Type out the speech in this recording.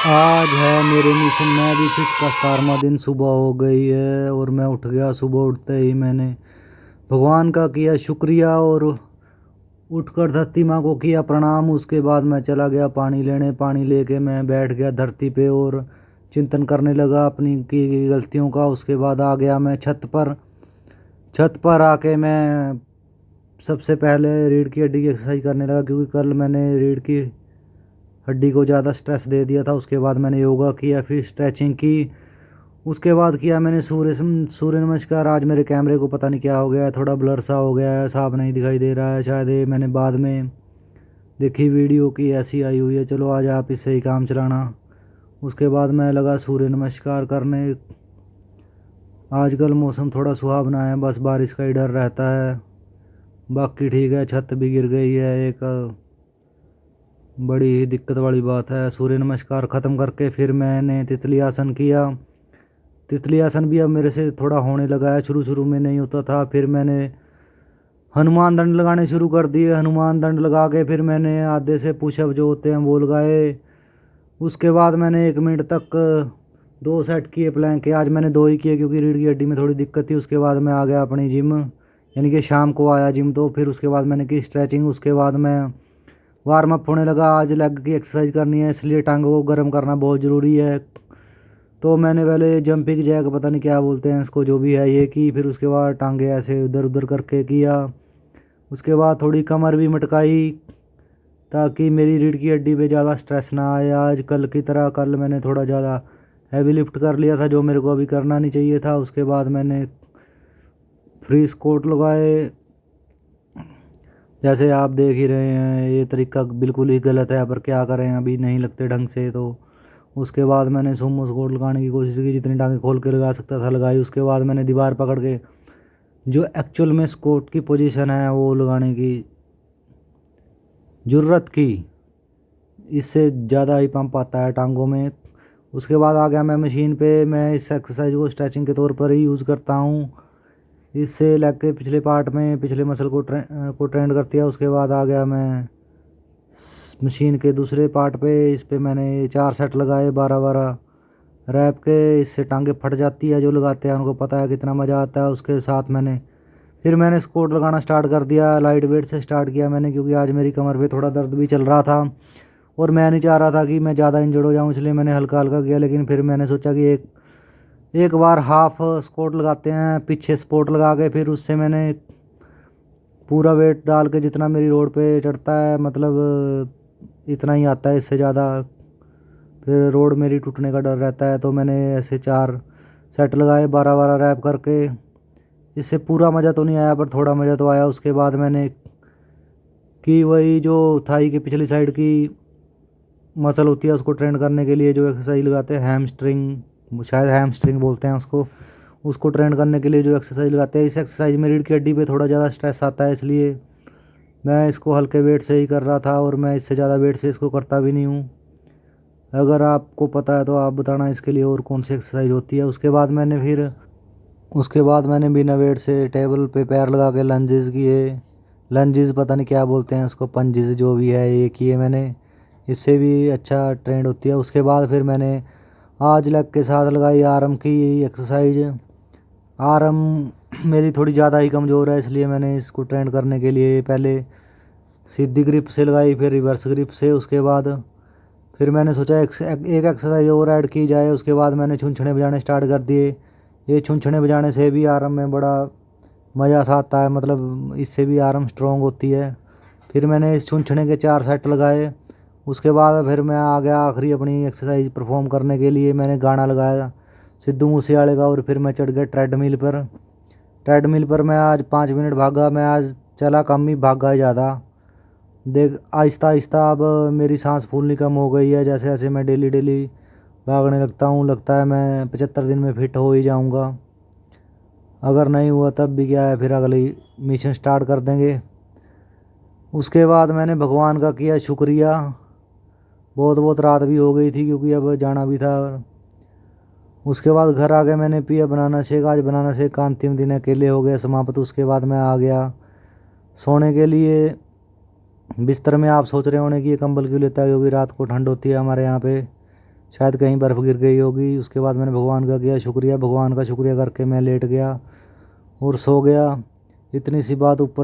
आज है मेरे मिशन में भी फिट का 17वां दिन। सुबह हो गई है और मैं उठ गया। सुबह उठते ही मैंने भगवान का किया शुक्रिया और उठकर धरती माँ को किया प्रणाम। उसके बाद मैं चला गया पानी लेने। पानी लेके मैं बैठ गया धरती पे और चिंतन करने लगा अपनी की गई गलतियों का। उसके बाद आ गया मैं छत पर। छत पर आके मैं सबसे पहले रीढ़ की हड्डी की एक्सरसाइज करने लगा, क्योंकि कल मैंने रीढ़ की हड्डी को ज़्यादा स्ट्रेस दे दिया था। उसके बाद मैंने योगा किया, फिर स्ट्रेचिंग की। उसके बाद किया मैंने सूर्य नमस्कार। आज मेरे कैमरे को पता नहीं क्या हो गया है, थोड़ा ब्लर सा हो गया है, साफ नहीं दिखाई दे रहा है। शायद ये मैंने बाद में देखी वीडियो की ऐसी आई हुई है। चलो आज आप इससे ही काम चलाना। उसके बाद मैं लगा सूर्य नमस्कार करने। आजकल मौसम थोड़ा सुहावना है, बस बारिश का ही डर रहता है, बाकी ठीक है। छत भी गिर गई है, एक बड़ी ही दिक्कत वाली बात है। सूर्य नमस्कार ख़त्म करके फिर मैंने तितली आसन किया। तितली आसन भी अब मेरे से थोड़ा होने लगा है, शुरू शुरू में नहीं होता था। फिर मैंने हनुमान दंड लगाने शुरू कर दिए। हनुमान दंड लगा के फिर मैंने आधे से पुशअप जो होते हैं वो लगाए। उसके बाद मैंने 1 मिनट तक 2 सेट किए प्लैंक के। आज मैंने 2 ही किए क्योंकि रीढ़ की हड्डी में थोड़ी दिक्कत थी। उसके बाद मैं आ गया अपनी जिम, यानी कि शाम को आया जिम। तो फिर उसके बाद मैंने की स्ट्रेचिंग। उसके बाद मैं वार्म अप होने लगा। आज लेग की एक्सरसाइज करनी है, इसलिए टांगों को गर्म करना बहुत ज़रूरी है। तो मैंने पहले जंपिंग जैक, पता नहीं क्या बोलते हैं इसको, जो भी है ये की। फिर उसके बाद टांगे ऐसे इधर उधर करके किया। उसके बाद थोड़ी कमर भी मटकाई ताकि मेरी रीढ़ की हड्डी पे ज़्यादा स्ट्रेस ना आए। आज कल की तरह कल मैंने थोड़ा ज़्यादा हैवी लिफ्ट कर लिया था, जो मेरे को अभी करना नहीं चाहिए था। उसके बाद मैंने फ्री स्क्वाट लगाए, जैसे आप देख ही रहे हैं। ये तरीका बिल्कुल ही गलत है, पर क्या करें, अभी नहीं लगते ढंग से। तो उसके बाद मैंने सुमो स्क्वाट लगाने की कोशिश की, जितनी टांगे खोल के लगा सकता था लगाई। उसके बाद मैंने दीवार पकड़ के जो एक्चुअल में स्क्वाट की पोजीशन है वो लगाने की ज़रूरत की। इससे ज़्यादा ही पंप आता है टांगों में। उसके बाद आ गया मैं मशीन पे। मैं इस एक्सरसाइज को स्ट्रेचिंग के तौर पर ही यूज़ करता हूँ। इससे लेग के पिछले पार्ट में पिछले मसल को ट्रेंड करती है। उसके बाद आ गया मैं मशीन के दूसरे पार्ट पे। इस पे मैंने 4 सेट लगाए 12-12 रैप के। इससे टांगे फट जाती है, जो लगाते हैं उनको पता है कितना मज़ा आता है। उसके साथ मैंने स्क्वाट लगाना स्टार्ट कर दिया। लाइट वेट से स्टार्ट किया मैंने, क्योंकि आज मेरी कमर पे थोड़ा दर्द भी चल रहा था और मैं नहीं चाह रहा था कि मैं ज़्यादा इंजर्ड हो जाऊँ, इसलिए मैंने हल्का हल्का किया। लेकिन फिर मैंने सोचा कि एक एक बार हाफ स्क्वाट लगाते हैं, पीछे सपोर्ट लगा के। फिर उससे मैंने पूरा वेट डाल के, जितना मेरी रोड पे चढ़ता है, मतलब इतना ही आता है, इससे ज़्यादा फिर रोड मेरी टूटने का डर रहता है। तो मैंने ऐसे 4 सेट लगाए 12-12 रैप करके। इससे पूरा मज़ा तो नहीं आया, पर थोड़ा मज़ा तो आया। उसके बाद मैंने की वही जो थाई की पिछली साइड की मसल होती है उसको ट्रेंड करने के लिए जो एक्सरसाइज लगाते हैं, हैमस्ट्रिंग, शायद हैमस्ट्रिंग बोलते हैं उसको ट्रेंड करने के लिए जो एक्सरसाइज लगाते हैं। इस एक्सरसाइज में रीढ़ की हड्डी पे थोड़ा ज़्यादा स्ट्रेस आता है, इसलिए मैं इसको हल्के वेट से ही कर रहा था और मैं इससे ज़्यादा वेट से इसको करता भी नहीं हूँ। अगर आपको पता है तो आप बताना इसके लिए और कौन सी एक्सरसाइज होती है। उसके बाद मैंने बिना वेट से टेबल पे पैर लगा के लंजेस किए। लंजेस पता नहीं क्या बोलते हैं उसको, पंजेस जो भी है, ये किए मैंने। इससे भी अच्छा ट्रेंड होती है। उसके बाद फिर मैंने आज लेग के साथ लगाई आर्म की एक्सरसाइज। आर्म मेरी थोड़ी ज़्यादा ही कमज़ोर है, इसलिए मैंने इसको ट्रेंड करने के लिए पहले सीधी ग्रिप से लगाई, फिर रिवर्स ग्रिप से। उसके बाद फिर मैंने सोचा एक एक्सरसाइज और ऐड की जाए। उसके बाद मैंने छुंछने बजाने स्टार्ट कर दिए। ये छुंछने बजाने से भी आर्म में बड़ा मज़ा सा आता है, मतलब इससे भी आर्म स्ट्रॉन्ग होती है। फिर मैंने इस छुंछने के 4 सेट लगाए। उसके बाद फिर मैं आ गया आखिरी अपनी एक्सरसाइज परफॉर्म करने के लिए। मैंने गाना लगाया सिद्धू मूसेवाले का और फिर मैं चढ़ गया ट्रेडमिल पर। ट्रेडमिल पर मैं आज 5 मिनट भागा। मैं आज चला कम ही, भागा ज़्यादा। देख आहिस्ता आहिस्ता अब मेरी सांस फूलनी कम हो गई है। जैसे जैसे मैं डेली डेली भागने लगता हूँ, लगता है मैं 75 दिन में फिट हो ही जाऊँगा। अगर नहीं हुआ तब भी क्या है, फिर अगली मिशन स्टार्ट कर देंगे। उसके बाद मैंने भगवान का किया शुक्रिया। बहुत बहुत रात भी हो गई थी क्योंकि अब जाना भी था। उसके बाद घर आ गए, मैंने पिया बनाना शेक। आज बनाना शेक का अंतिम दिन अकेले हो गया समाप्त। उसके बाद मैं आ गया सोने के लिए। बिस्तर में आप सोच रहे होंगे कि ये कंबल क्यों लेता है, क्योंकि रात को ठंड होती है हमारे यहाँ पे। शायद कहीं बर्फ़ गिर गई होगी। उसके बाद मैंने भगवान का किया शुक्रिया, भगवान का शुक्रिया करके मैं लेट गया और सो गया। इतनी सी बात ऊपर